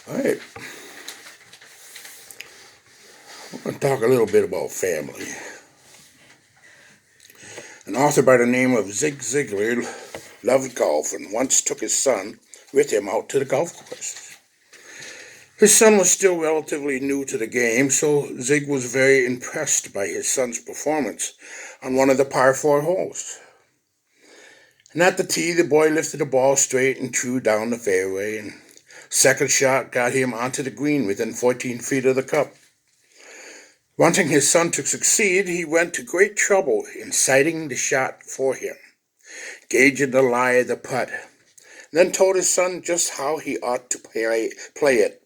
All right, I'm going to talk a little bit about family. An author by the name of Zig Ziglar loved golf and once took his son with him out to the golf course. His son was still relatively new to the game, so Zig was very impressed by his son's performance on one of the par 4 holes. And at the tee, the boy lifted the ball straight and true down the fairway, and second shot got him onto the green within 14 feet of the cup. Wanting his son to succeed, he went to great trouble in sighting the shot for him, gauging the lie of the putt, then told his son just how he ought to play it.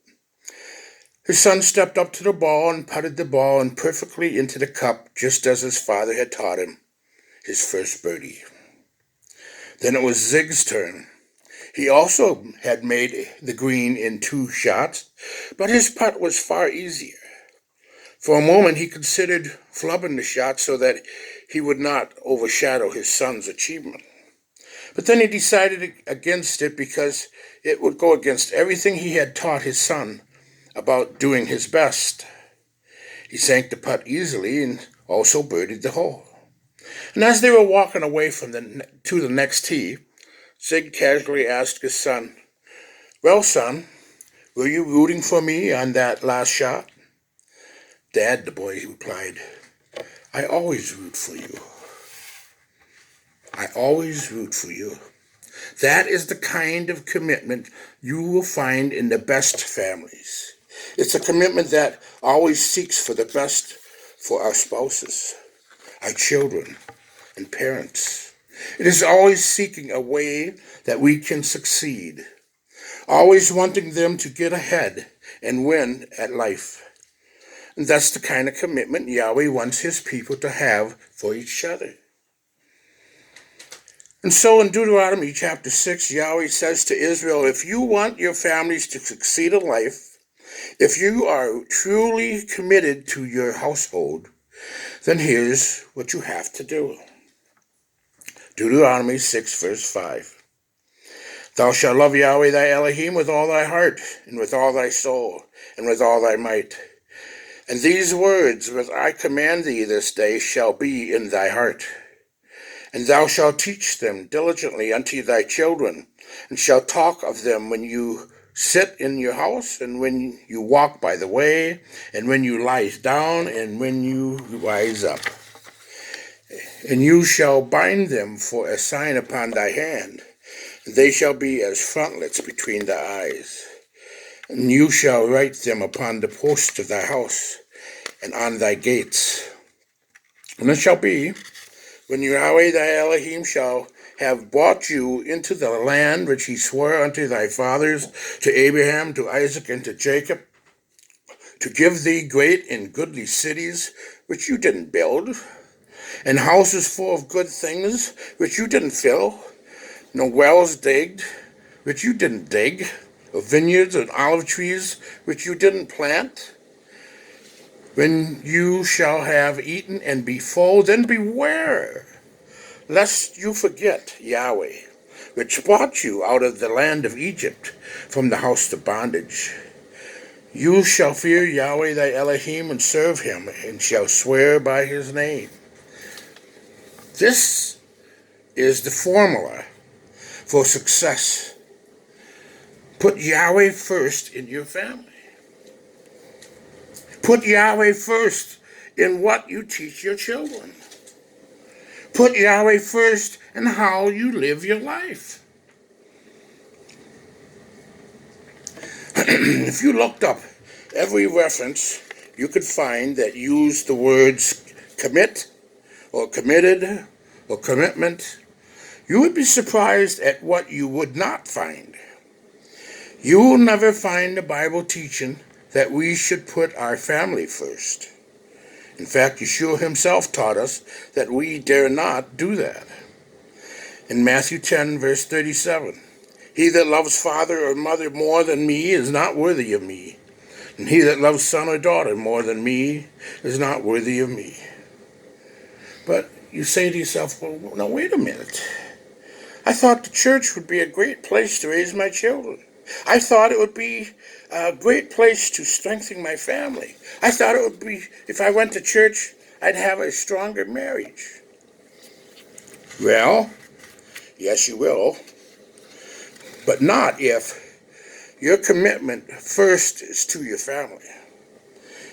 His son stepped up to the ball and putted the ball in perfectly into the cup, just as his father had taught him, his first birdie. Then it was Zig's turn. He also had made the green in 2 shots, but his putt was far easier. For a moment he considered flubbing the shot so that he would not overshadow his son's achievement. But then he decided against it because it would go against everything he had taught his son about doing his best. He sank the putt easily and also birdied the hole. And as they were walking away to the next tee, Zig casually asked his son, "Well, son, were you rooting for me on that last shot?" "Dad," the boy replied, "I always root for you. I always root for you." That is the kind of commitment you will find in the best families. It's a commitment that always seeks for the best for our spouses, our children, and parents. It is always seeking a way that we can succeed, always wanting them to get ahead and win at life. And that's the kind of commitment Yahweh wants his people to have for each other. And so in Deuteronomy chapter 6, Yahweh says to Israel, if you want your families to succeed in life, if you are truly committed to your household, then here's what you have to do. Deuteronomy 6, verse 5. Thou shalt love Yahweh thy Elohim with all thy heart, and with all thy soul, and with all thy might. And these words which I command thee this day shall be in thy heart. And thou shalt teach them diligently unto thy children, and shalt talk of them when you sit in your house, and when you walk by the way, and when you lie down, and when you rise up. And you shall bind them for a sign upon thy hand, and they shall be as frontlets between thy eyes. And you shall write them upon the posts of thy house, and on thy gates. And it shall be, when Yahweh thy Elohim shall have brought you into the land which he swore unto thy fathers, to Abraham, to Isaac, and to Jacob, to give thee great and goodly cities which you didn't build, and houses full of good things which you didn't fill, no wells digged which you didn't dig, or vineyards and olive trees which you didn't plant. When you shall have eaten and be full, then beware, lest you forget Yahweh, which brought you out of the land of Egypt from the house of bondage. You shall fear Yahweh thy Elohim and serve him, and shall swear by his name. This is the formula for success. Put Yahweh first in your family. Put Yahweh first in what you teach your children. Put Yahweh first in how you live your life. If you looked up every reference you could find that used the words commit, or committed, or commitment, you would be surprised at what you would not find. You will never find the Bible teaching that we should put our family first. In fact, Yeshua himself taught us that we dare not do that. In Matthew 10, verse 37, he that loves father or mother more than me is not worthy of me, and he that loves son or daughter more than me is not worthy of me. But you say to yourself, well, now wait a minute. I thought the church would be a great place to raise my children. I thought it would be a great place to strengthen my family. I thought it would be, if I went to church, I'd have a stronger marriage. Well, yes, you will, but not if your commitment first is to your family.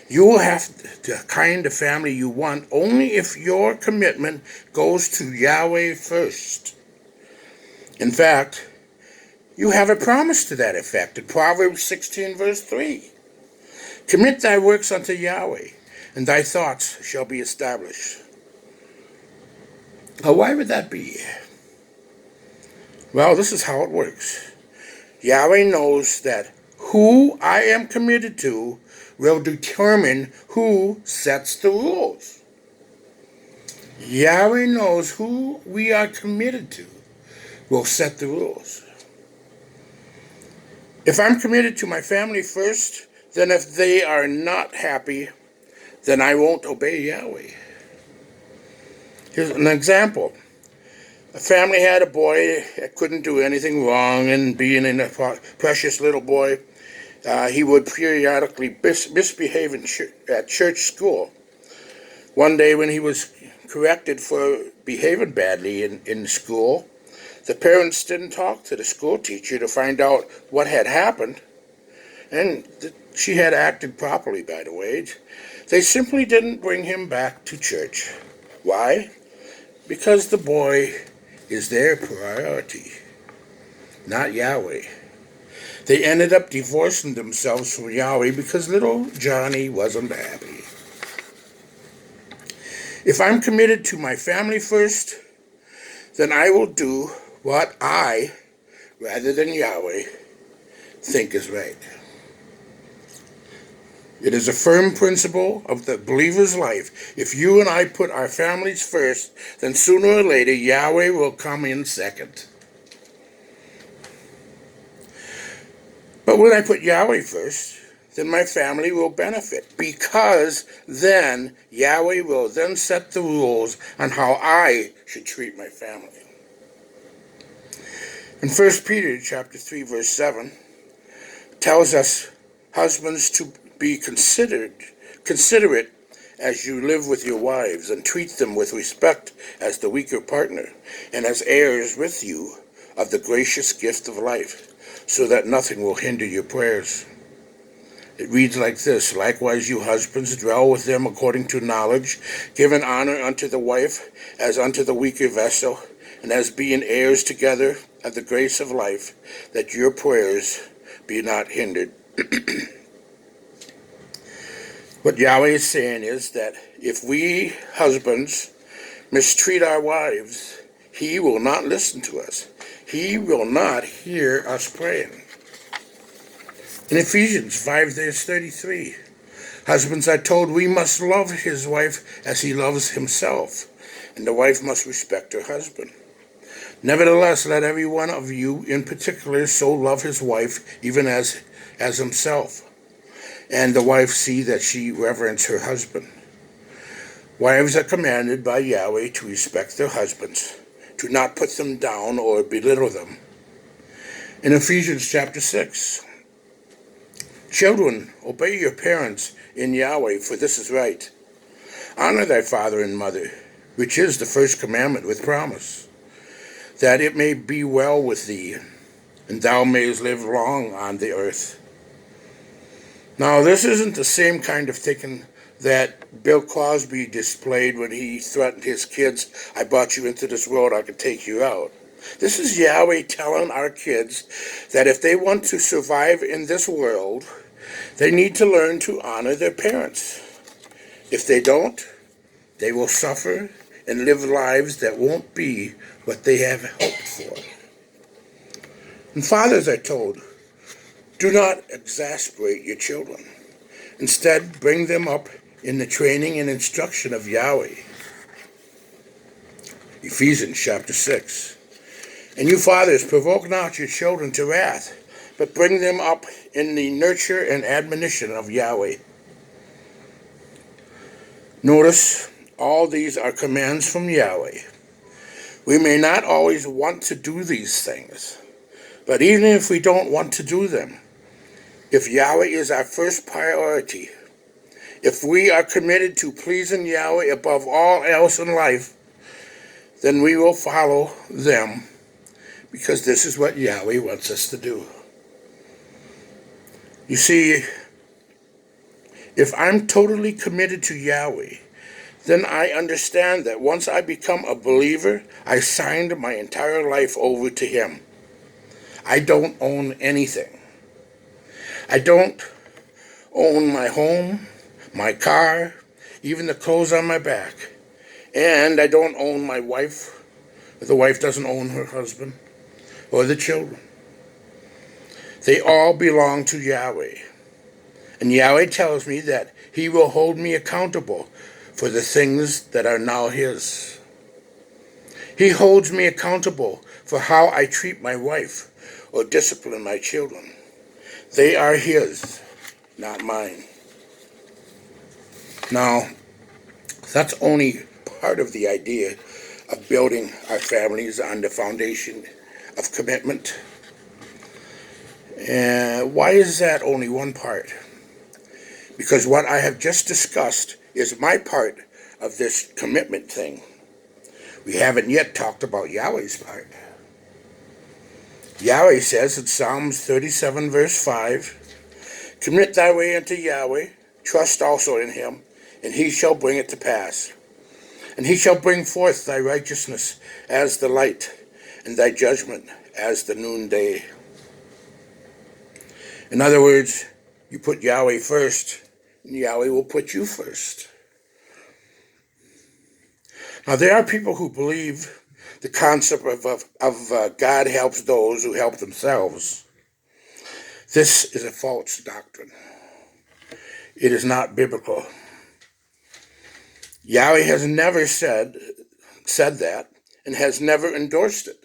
You will have the kind of family you want only if your commitment goes to Yahweh first. In fact, you have a promise to that effect in Proverbs 16, verse 3. Commit thy works unto Yahweh, and thy thoughts shall be established. Now, why would that be? Well, this is how it works. Yahweh knows that who I am committed to will determine who sets the rules. Yahweh knows who we are committed to will set the rules. If I'm committed to my family first, then if they are not happy, then I won't obey Yahweh. Here's an example. A family had a boy that couldn't do anything wrong, and being a precious little boy, he would periodically misbehave at church school. One day when he was corrected for behaving badly in school, the parents didn't talk to the school teacher to find out what had happened, and she had acted properly, by the way. They simply didn't bring him back to church. Why? Because the boy is their priority, not Yahweh. They ended up divorcing themselves from Yahweh because little Johnny wasn't happy. If I'm committed to my family first, then I will do what I, rather than Yahweh, think is right. It is a firm principle of the believer's life. If you and I put our families first, then sooner or later Yahweh will come in second. But when I put Yahweh first, then my family will benefit, because then Yahweh will then set the rules on how I should treat my family. In 1 Peter chapter 3, verse 7, tells us husbands to be considerate as you live with your wives, and treat them with respect as the weaker partner, and as heirs with you of the gracious gift of life, so that nothing will hinder your prayers. It reads like this: Likewise, you husbands, dwell with them according to knowledge, giving honor unto the wife as unto the weaker vessel, and as being heirs together of the grace of life, that your prayers be not hindered. What Yahweh is saying is that if we husbands mistreat our wives, He will not listen to us. He will not hear us praying. In Ephesians 5, verse 33, husbands are told we must love his wife as he loves himself, and the wife must respect her husband. Nevertheless, let every one of you in particular so love his wife even as himself, and the wife see that she reverence her husband. Wives are commanded by Yahweh to respect their husbands, to not put them down or belittle them. In Ephesians chapter 6, children, obey your parents in Yahweh, for this is right. Honor thy father and mother, which is the first commandment with promise, that it may be well with thee, and thou mayest live long on the earth. Now, this isn't the same kind of thinking that Bill Cosby displayed when he threatened his kids, I brought you into this world, I could take you out. This is Yahweh telling our kids that if they want to survive in this world, they need to learn to honor their parents. If they don't, they will suffer and live lives that won't be what they have hoped for. And fathers are told, do not exasperate your children. Instead, bring them up in the training and instruction of Yahweh. Ephesians chapter 6. And you fathers, provoke not your children to wrath, but bring them up in the nurture and admonition of Yahweh. Notice, all these are commands from Yahweh. We may not always want to do these things, But even if we don't want to do them, if Yahweh is our first priority, if we are committed to pleasing Yahweh above all else in life, then we will follow them because this is what Yahweh wants us to do. You see, if I'm totally committed to Yahweh, then I understand that once I become a believer, I signed my entire life over to Him. I don't own anything. I don't own my home, my car, even the clothes on my back. And I don't own my wife. The wife doesn't own her husband or the children. They all belong to Yahweh. And Yahweh tells me that He will hold me accountable for the things that are now His. He holds me accountable for how I treat my wife or discipline my children. They are His, not mine. Now, that's only part of the idea of building our families on the foundation of commitment. And why is that only one part? Because what I have just discussed is my part of this commitment thing. We haven't yet talked about Yahweh's part. Yahweh says in Psalms 37 verse 5, "Commit thy way unto Yahweh, trust also in Him, and He shall bring it to pass. And He shall bring forth thy righteousness as the light, and thy judgment as the noonday." In other words, you put Yahweh first, and Yahweh will put you first. Now, there are people who believe the concept of God helps those who help themselves. This is a false doctrine. It is not biblical. Yahweh has never said that and has never endorsed it.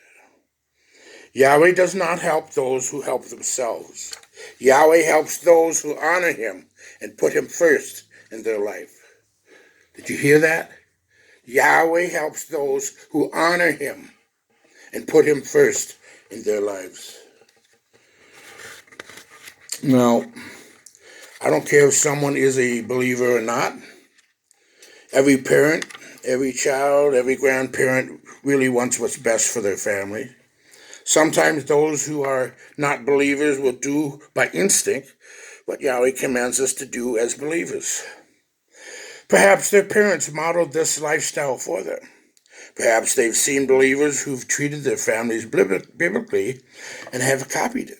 Yahweh does not help those who help themselves. Yahweh helps those who honor Him and put Him first in their life. Did you hear that? Yahweh helps those who honor Him and put Him first in their lives. Now, I don't care if someone is a believer or not. Every parent, every child, every grandparent really wants what's best for their family. Sometimes those who are not believers will do by instinct what Yahweh commands us to do as believers. Perhaps their parents modeled this lifestyle for them. Perhaps they've seen believers who've treated their families biblically and have copied it.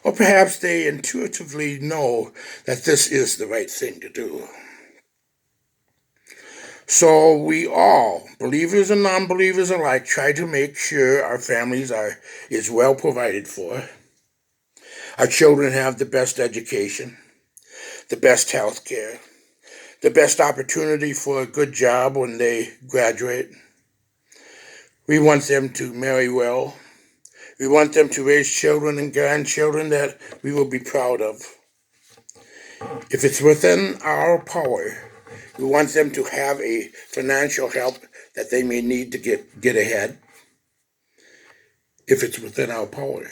Or perhaps they intuitively know that this is the right thing to do. So we all, believers and non-believers alike, try to make sure our families is well provided for. Our children have the best education, the best health care, the best opportunity for a good job when they graduate. We want them to marry well. We want them to raise children and grandchildren that we will be proud of. If it's within our power, we want them to have a financial help that they may need to get ahead, if it's within our power.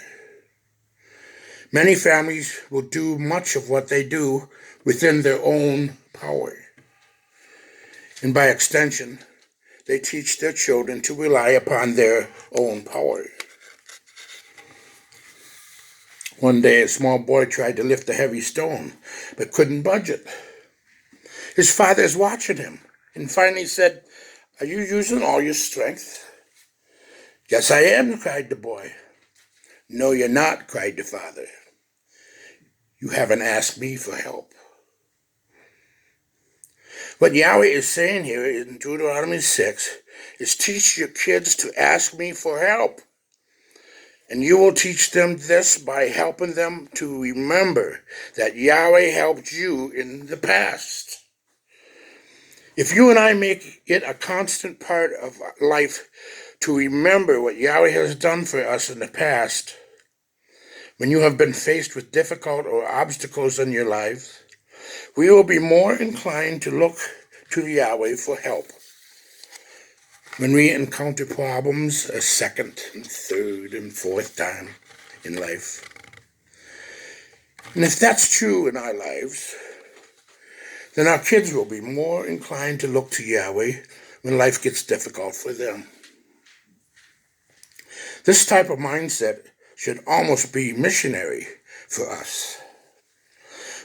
Many families will do much of what they do within their own power. And by extension, they teach their children to rely upon their own power. One day, a small boy tried to lift a heavy stone, but couldn't budge it. His father is watching him, and finally said, "Are you using all your strength?" "Yes, I am," cried the boy. "No, you're not," cried the father. "You haven't asked me for help." What Yahweh is saying here in Deuteronomy 6 is teach your kids to ask me for help. And you will teach them this by helping them to remember that Yahweh helped you in the past. If you and I make it a constant part of life to remember what Yahweh has done for us in the past, when you have been faced with difficult or obstacles in your life, we will be more inclined to look to Yahweh for help. When we encounter problems a second and third and fourth time, in life. And if that's true in our lives, then our kids will be more inclined to look to Yahweh when life gets difficult for them. This type of mindset should almost be missionary for us.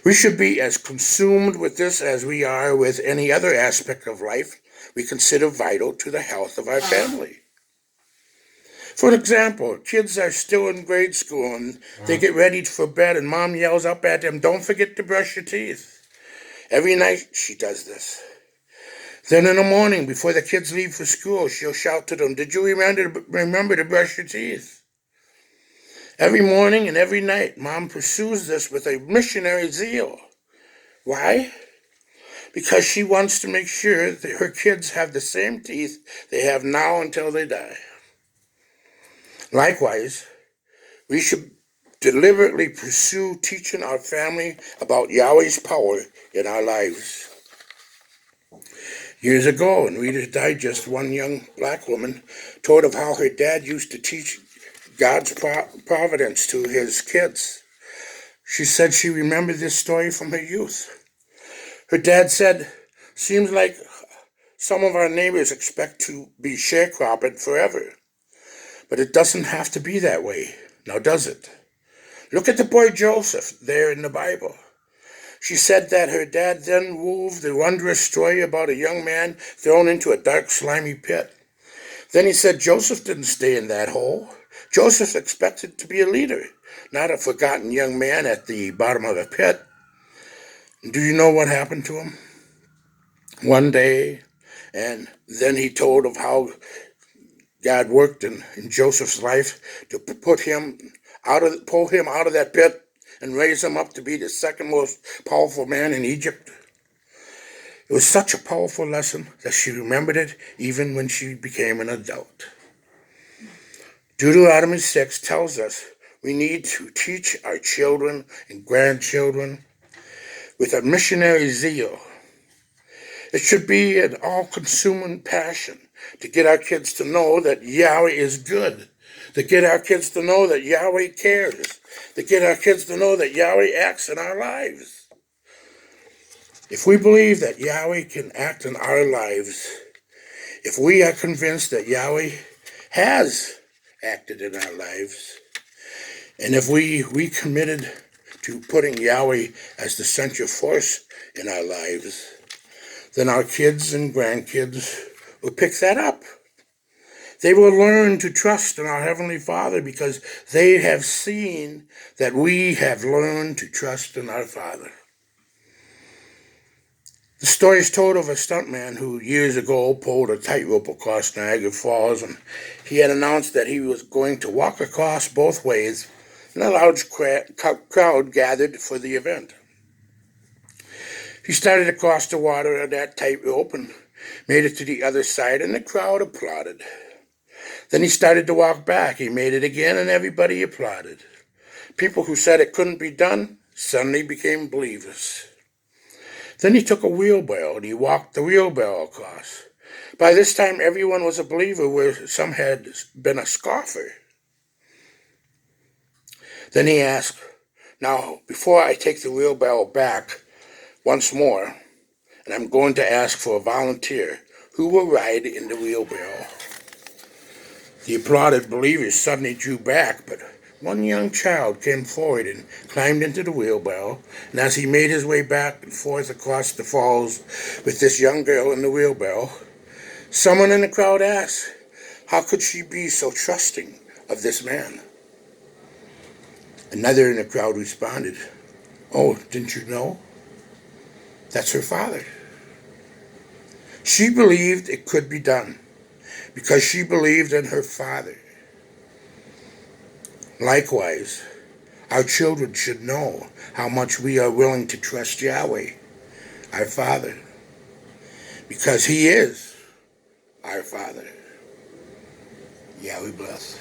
We should be as consumed with this as we are with any other aspect of life we consider vital to the health of our family. For example, kids are still in grade school and they get ready for bed and mom yells up at them, "Don't forget to brush your teeth." Every night she does this. Then in the morning, before the kids leave for school, she'll shout to them, "Did you remember to brush your teeth?" Every morning and every night, mom pursues this with a missionary zeal. Why? Because she wants to make sure that her kids have the same teeth they have now until they die. Likewise, we should deliberately pursue teaching our family about Yahweh's power in our lives. Years ago, in Reader's Digest, one young black woman told of how her dad used to teach God's providence to his kids. She said she remembered this story from her youth. Her dad said, "Seems like some of our neighbors expect to be sharecropping forever. But it doesn't have to be that way, now does it? Look at the boy Joseph there in the Bible." She said that her dad then wove the wondrous story about a young man thrown into a dark, slimy pit. Then he said Joseph didn't stay in that hole. Joseph expected to be a leader, not a forgotten young man at the bottom of a pit. Do you know what happened to him? One day, and then he told of how God worked in Joseph's life to pull him out of that pit and raise him up to be the second most powerful man in Egypt. It was such a powerful lesson that she remembered it even when she became an adult. Deuteronomy 6 tells us we need to teach our children and grandchildren with a missionary zeal. It should be an all-consuming passion to get our kids to know that Yahweh is good, to get our kids to know that Yahweh cares, to get our kids to know that Yahweh acts in our lives. If we believe that Yahweh can act in our lives, if we are convinced that Yahweh has acted in our lives, and if we committed to putting Yahweh as the central force in our lives, then our kids and grandkids will pick that up. They will learn to trust in our Heavenly Father because they have seen that we have learned to trust in our Father. The story is told of a stuntman who years ago pulled a tightrope across Niagara Falls, and he had announced that he was going to walk across both ways, and a large crowd gathered for the event. He started across the water on that tightrope and made it to the other side, and the crowd applauded. Then he started to walk back. He made it again, and everybody applauded. People who said it couldn't be done suddenly became believers. Then he took a wheelbarrow and he walked the wheelbarrow across. By this time, everyone was a believer where some had been a scoffer. Then he asked, "Now, before I take the wheelbarrow back once more, and I'm going to ask for a volunteer, who will ride in the wheelbarrow?" The applauded believers suddenly drew back, but one young child came forward and climbed into the wheelbarrow, and as he made his way back and forth across the falls with this young girl in the wheelbarrow, someone in the crowd asked, "How could she be so trusting of this man?" Another in the crowd responded, "Oh, didn't you know? That's her father." She believed it could be done because she believed in her father. Likewise, our children should know how much we are willing to trust Yahweh, our Father, because He is our Father. Yahweh bless.